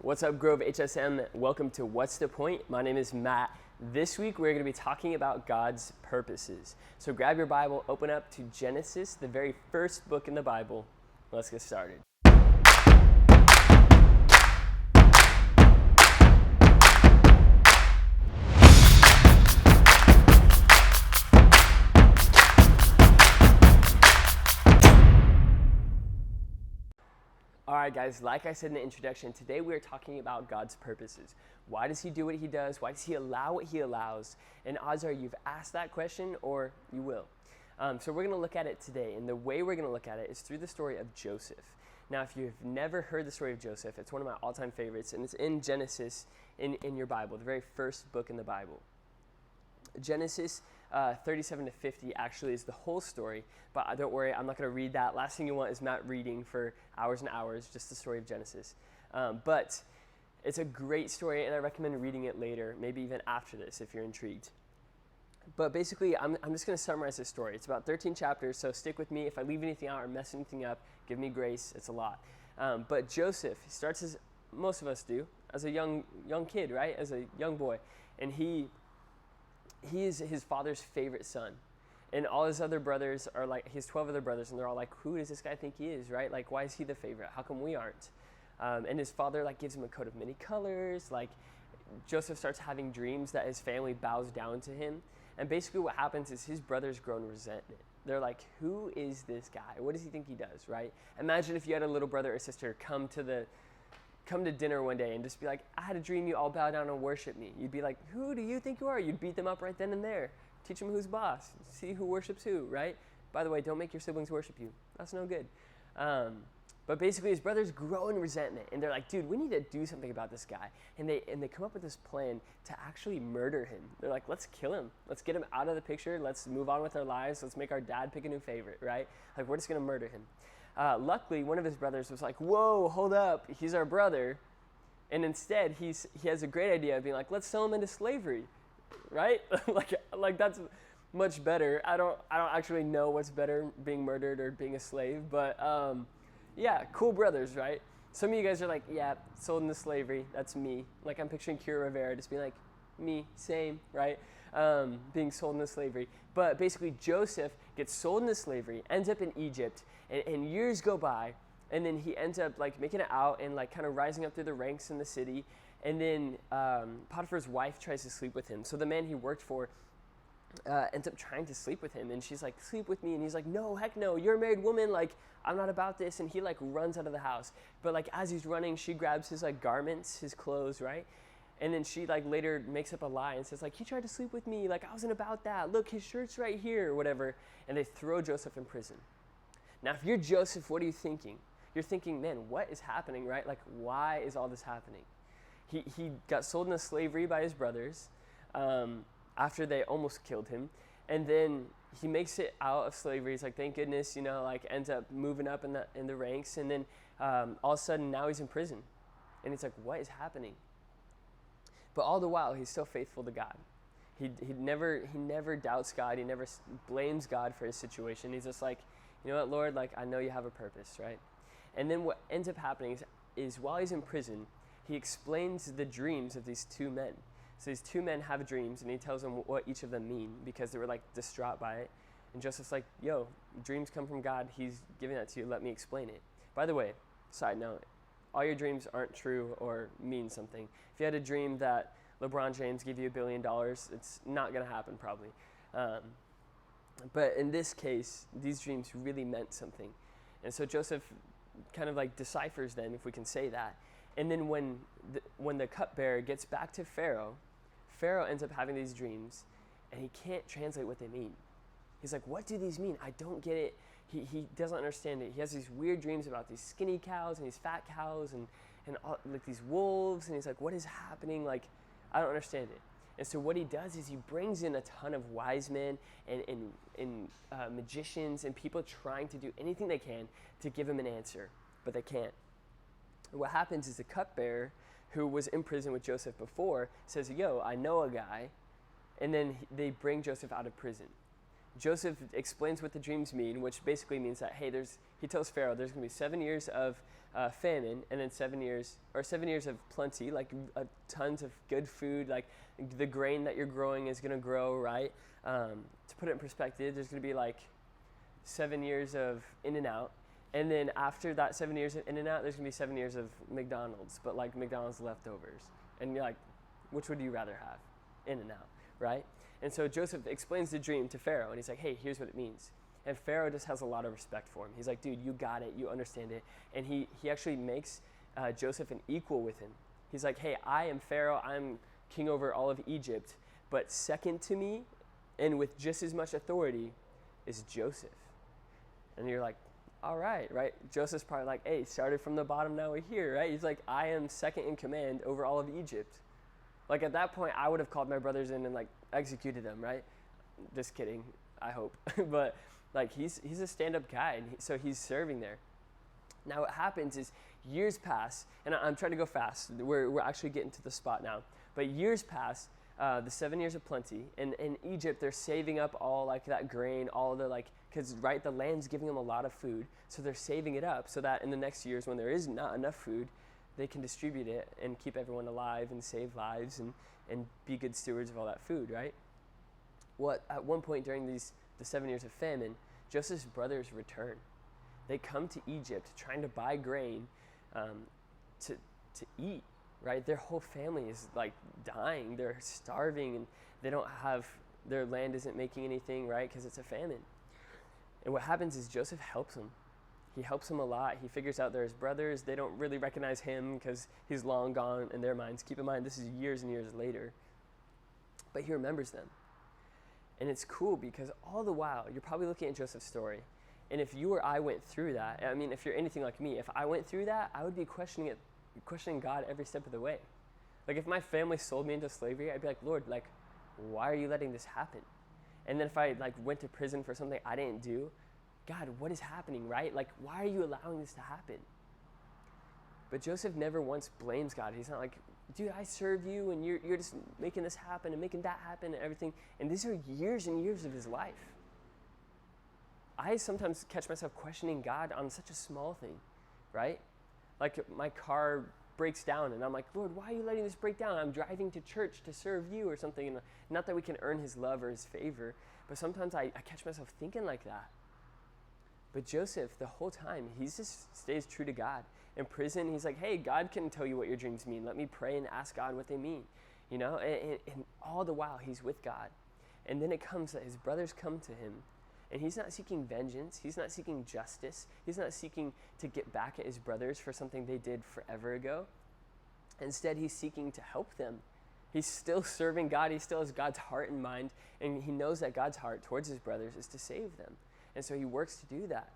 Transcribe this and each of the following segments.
What's up, Grove HSM? Welcome to What's the Point? My name is Matt. This week we're going to be talking about God's purposes. So grab your Bible, open up to Genesis, the very first book in the Bible. Let's get started. All right, guys, like I said in the introduction, today we're talking about God's purposes. Why does he do what he does? Why does he allow what he allows? And odds are you've asked that question or you will. So we're going to look at it today. And the way we're going to look at it is through the story of Joseph. Now, if you've never heard the story of Joseph, it's one of my all-time favorites, and it's in Genesis in your Bible, the very first book in the Bible. Genesis 37 to 50 actually is the whole story, but don't worry, I'm not going to read that. Last thing you want is Matt reading for hours and hours, just the story of Genesis. But it's a great story, and I recommend reading it later, maybe even after this if you're intrigued. But basically, I'm just going to summarize this story. It's about 13 chapters, so stick with me. If I leave anything out or mess anything up, give me grace. It's a lot. But Joseph starts, as most of us do, as a young kid, right? As a young boy. And he is his father's favorite son. And all his other brothers are like, he has 12 other brothers, and they're all like, who does this guy think he is, right? Like, why is he the favorite? How come we aren't? And his father, like, gives him a coat of many colors. Like, Joseph starts having dreams that his family bows down to him. And basically what happens is his brothers grow in resentment. They're like, who is this guy? What does he think he does, right? Imagine if you had a little brother or sister come to dinner one day and just be like, I had a dream you all bow down and worship me. You'd be like, who do you think you are? You'd beat them up right then and there. Teach them who's boss. See who worships who, right? By the way, don't make your siblings worship you. That's no good. But basically his brothers grow in resentment, and they're like, dude, we need to do something about this guy. And they come up with this plan to actually murder him. They're like, let's kill him. Let's get him out of the picture. Let's move on with our lives. Let's make our dad pick a new favorite, right? Like, we're just going to murder him. Luckily, one of his brothers was like, whoa, hold up, he's our brother. And instead, he has a great idea of being like, let's sell him into slavery, right? like that's much better. I don't actually know what's better, being murdered or being a slave, but yeah, cool brothers, right? Some of you guys are like, yeah, sold into slavery, that's me. Like, I'm picturing Kira Rivera just being like, me, same, right? Being sold into slavery. But basically, Joseph gets sold into slavery, ends up in Egypt, and years go by, and then he ends up like making it out and like kind of rising up through the ranks in the city. And then Potiphar's wife tries to sleep with him. So the man he worked for ends up trying to sleep with him, and she's like, sleep with me, and he's like, no, heck no, you're a married woman, like, I'm not about this. And he like runs out of the house, but like as he's running, she grabs his like garments, his clothes, right? And then she like later makes up a lie and says like, he tried to sleep with me, like I wasn't about that, look, his shirt's right here, or whatever. And they throw Joseph in prison. Now if you're Joseph, what are you thinking? You're thinking, man, what is happening, right? Like, why is all this happening? He got sold into slavery by his brothers after they almost killed him. And then he makes it out of slavery. He's like, thank goodness, like ends up moving up in the ranks. And then all of a sudden now he's in prison. And it's like, what is happening? But all the while, he's still faithful to God. He never doubts God. He never blames God for his situation. He's just like, you know what, Lord, like, I know you have a purpose, right? And then what ends up happening is while he's in prison, he explains the dreams of these two men. So these two men have dreams, and he tells them what each of them mean because they were like distraught by it. And Joseph's like, yo, dreams come from God. He's giving that to you. Let me explain it. By the way, side note, all your dreams aren't true or mean something. If you had a dream that LeBron James gave you $1 billion, it's not going to happen probably. But in this case, these dreams really meant something. And so Joseph kind of like deciphers them, if we can say that. And then when the cupbearer gets back to Pharaoh ends up having these dreams, and he can't translate what they mean. He's like, what do these mean? I don't get it. He doesn't understand it. He has these weird dreams about these skinny cows and these fat cows and all, like these wolves, and he's like, what is happening? Like, I don't understand it. And so what he does is he brings in a ton of wise men and magicians and people trying to do anything they can to give him an answer, but they can't. And what happens is the cupbearer, who was in prison with Joseph before, says, yo, I know a guy, and then they bring Joseph out of prison. Joseph explains what the dreams mean, which basically means that, hey, he tells Pharaoh there's going to be 7 years of famine, and then 7 years of plenty, like tons of good food, like the grain that you're growing is going to grow, right? To put it in perspective, there's going to be like 7 years of In-N-Out, and then after that 7 years of In-N-Out, there's going to be 7 years of McDonald's, but like McDonald's leftovers. And you're like, which would you rather have? In-N-Out, right? And so Joseph explains the dream to Pharaoh, and he's like, hey, here's what it means. And Pharaoh just has a lot of respect for him. He's like, dude, you got it, you understand it. And he actually makes Joseph an equal with him. He's like, hey, I am Pharaoh, I'm king over all of Egypt, but second to me, and with just as much authority, is Joseph. And you're like, all right? Joseph's probably like, hey, started from the bottom, now we're here, right? He's like, I am second in command over all of Egypt. Like at that point, I would have called my brothers in and like executed them, right? Just kidding, I hope. But like he's a stand-up guy, and so he's serving there. Now what happens is years pass, and I'm trying to go fast. We're actually getting to the spot now. But years pass, the 7 years of plenty, and in Egypt they're saving up all like that grain, all the like, because right, the land's giving them a lot of food, so they're saving it up so that in the next years when there is not enough food, they can distribute it and keep everyone alive and save lives and be good stewards of all that food, right? Well, at one point during the 7 years of famine, Joseph's brothers return. They come to Egypt trying to buy grain to eat, right? Their whole family is like dying. They're starving, and they don't have, their land isn't making anything, right? Because it's a famine. And what happens is Joseph helps them. He helps them a lot. He figures out they're his brothers. They don't really recognize him because he's long gone in their minds. Keep in mind, this is years and years later. But he remembers them. And it's cool because all the while, you're probably looking at Joseph's story. And if you or I went through that, I mean, if you're anything like me, if I went through that, I would be questioning God every step of the way. Like if my family sold me into slavery, I'd be like, Lord, like, why are you letting this happen? And then if I like went to prison for something I didn't do, God, what is happening, right? Like, why are you allowing this to happen? But Joseph never once blames God. He's not like, dude, I serve you, and you're just making this happen and making that happen and everything. And these are years and years of his life. I sometimes catch myself questioning God on such a small thing, right? Like my car breaks down, and I'm like, Lord, why are you letting this break down? I'm driving to church to serve you or something. And not that we can earn his love or his favor, but sometimes I catch myself thinking like that. But Joseph, the whole time, he just stays true to God. In prison, he's like, hey, God can tell you what your dreams mean. Let me pray and ask God what they mean. You know, and all the while, he's with God. And then it comes that his brothers come to him, and he's not seeking vengeance. He's not seeking justice. He's not seeking to get back at his brothers for something they did forever ago. Instead, he's seeking to help them. He's still serving God. He still has God's heart in mind, and he knows that God's heart towards his brothers is to save them. And so he works to do that.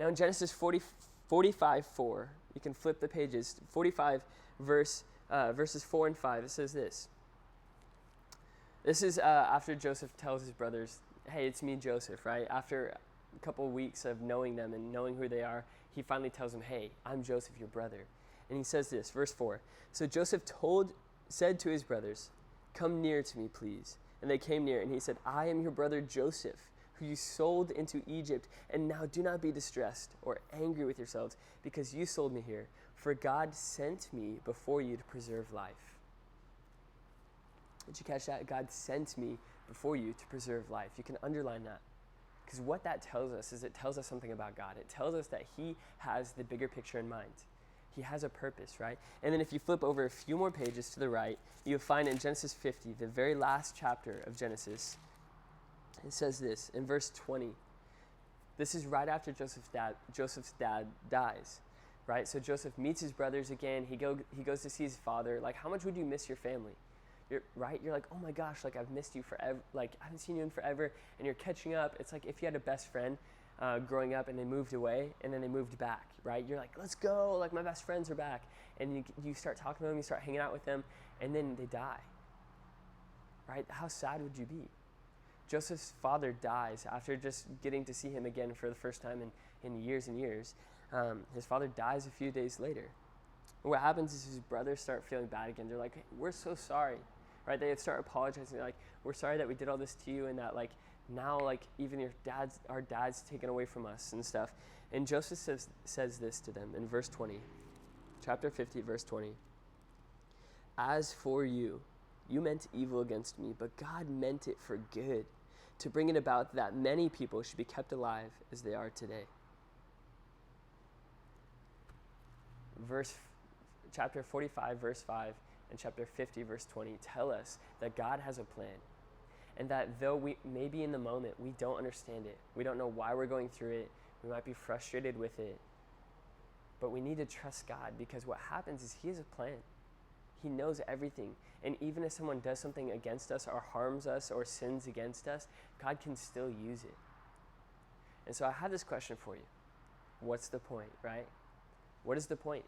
Now in Genesis 45:4, you can flip the pages, 45 verses 4 and 5, it says this. This is after Joseph tells his brothers, hey, it's me, Joseph, right? After a couple of weeks of knowing them and knowing who they are, he finally tells them, hey, I'm Joseph, your brother. And he says this, verse 4. So Joseph said to his brothers, come near to me, please. And they came near, and he said, I am your brother Joseph, who you sold into Egypt, and now do not be distressed or angry with yourselves, because you sold me here, for God sent me before you to preserve life. Did you catch that? God sent me before you to preserve life. You can underline that, because what that tells us is it tells us something about God. It tells us that he has the bigger picture in mind. He has a purpose, right? And then if you flip over a few more pages to the right, you'll find in Genesis 50, the very last chapter of Genesis, it says this in verse 20. This is right after Joseph's dad dies, right? So Joseph meets his brothers again. He goes to see his father. Like, how much would you miss your family? You're like, oh my gosh, like I've missed you forever. Like I haven't seen you in forever, and you're catching up. It's like if you had a best friend growing up and they moved away and then they moved back, right? You're like, let's go. Like my best friends are back, and you start talking to them, you start hanging out with them, and then they die, right? How sad would you be? Joseph's father dies after just getting to see him again for the first time in years and years. His father dies a few days later. And what happens is his brothers start feeling bad again. They're like, hey, we're so sorry, right? They start apologizing. They're like, we're sorry that we did all this to you, and that like now like even our dad's taken away from us and stuff. And Joseph says this to them in verse 20, chapter 50, verse 20. As for you, you meant evil against me, but God meant it for good, to bring it about that many people should be kept alive as they are today. Chapter 45, verse 5, and chapter 50, verse 20 tell us that God has a plan, and that though we maybe in the moment we don't understand it, we don't know why we're going through it, we might be frustrated with it, but we need to trust God, because what happens is He has a plan. He knows everything. And even if someone does something against us or harms us or sins against us, God can still use it. And so I have this question for you. What's the point, right? What is the point?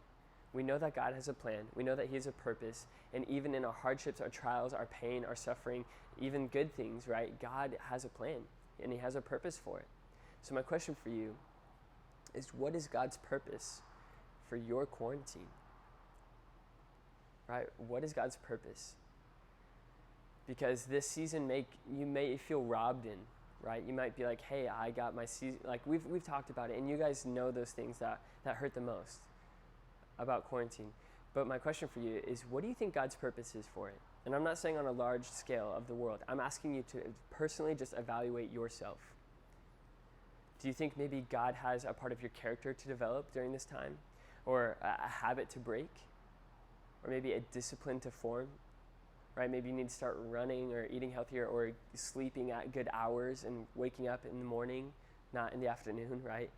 We know that God has a plan. We know that He has a purpose. And even in our hardships, our trials, our pain, our suffering, even good things, right? God has a plan and He has a purpose for it. So my question for you is, what is God's purpose for your quarantine? Right? What is God's purpose? Because this season you may feel robbed in, right? You might be like, hey, I got my season. Like we've talked about it, and you guys know those things that hurt the most about quarantine. But my question for you is, what do you think God's purpose is for it? And I'm not saying on a large scale of the world. I'm asking you to personally just evaluate yourself. Do you think maybe God has a part of your character to develop during this time? Or a habit to break? Or maybe a discipline to form? Right? Maybe you need to start running or eating healthier or sleeping at good hours and waking up in the morning, not in the afternoon, right?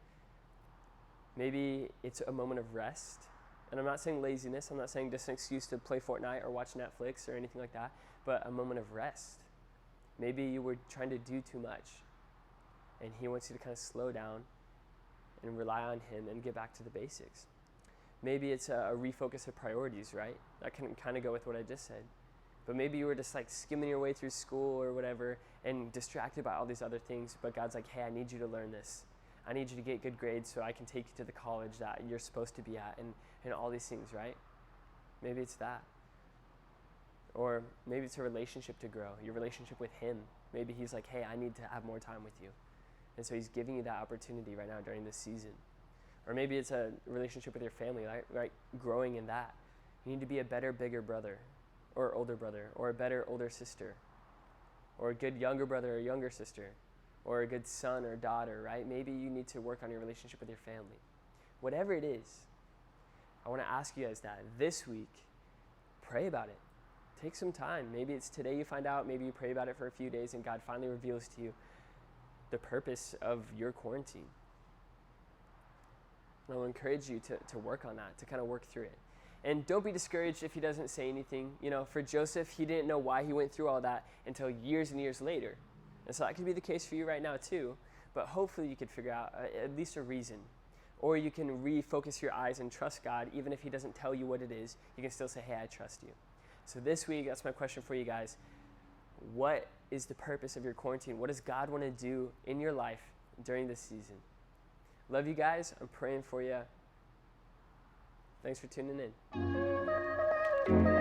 Maybe it's a moment of rest. And I'm not saying laziness. I'm not saying just an excuse to play Fortnite or watch Netflix or anything like that, but a moment of rest. Maybe you were trying to do too much, and He wants you to kind of slow down and rely on Him and get back to the basics. Maybe it's a refocus of priorities, right? That can kind of go with what I just said. But maybe you were just like skimming your way through school or whatever and distracted by all these other things, but God's like, hey, I need you to learn this. I need you to get good grades so I can take you to the college that you're supposed to be at, and all these things, right? Maybe it's that. Or maybe it's a relationship to grow, your relationship with Him. Maybe He's like, hey, I need to have more time with you. And so He's giving you that opportunity right now during this season. Or maybe it's a relationship with your family, right? Growing in that. You need to be a better, bigger brother or older brother, or a better older sister, or a good younger brother or younger sister, or a good son or daughter, right? Maybe you need to work on your relationship with your family. Whatever it is, I want to ask you guys that this week, pray about it. Take some time. Maybe it's today you find out, maybe you pray about it for a few days and God finally reveals to you the purpose of your quarantine. And I'll encourage you to work on that, to kind of work through it. And don't be discouraged if He doesn't say anything. You know, for Joseph, he didn't know why he went through all that until years and years later. And so that could be the case for you right now too. But hopefully you could figure out at least a reason. Or you can refocus your eyes and trust God. Even if He doesn't tell you what it is, you can still say, hey, I trust you. So this week, that's my question for you guys. What is the purpose of your quarantine? What does God want to do in your life during this season? Love you guys. I'm praying for you. Thanks for tuning in.